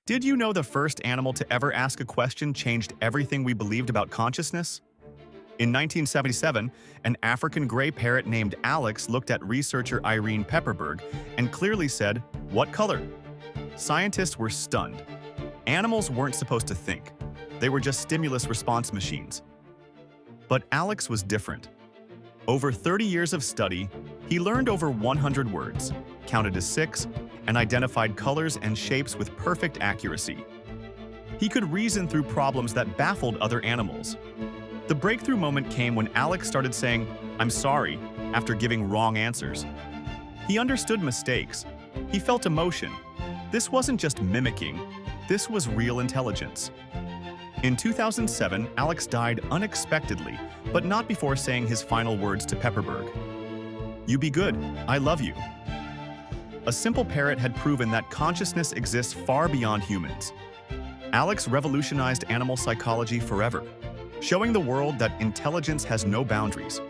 Did you know the first animal to ever ask a question changed everything we believed about consciousness? In 1977, an African gray parrot named Alex looked at researcher Irene Pepperberg and clearly said, "What color?" Scientists were stunned. Animals weren't supposed to think. They were just stimulus response machines. But Alex was different. Over 30 years of study, he learned over 100 words, counted to 6, and identified colors and shapes with perfect accuracy. He could reason through problems that baffled other animals. The breakthrough moment came when Alex started saying, "I'm sorry," after giving wrong answers. He understood mistakes. He felt emotion. This wasn't just mimicking. This was real intelligence. In 2007, Alex died unexpectedly, but not before saying his final words to Pepperberg. "You be good. I love you." A simple parrot had proven that consciousness exists far beyond humans. Alex revolutionized animal psychology forever, showing the world that intelligence has no boundaries.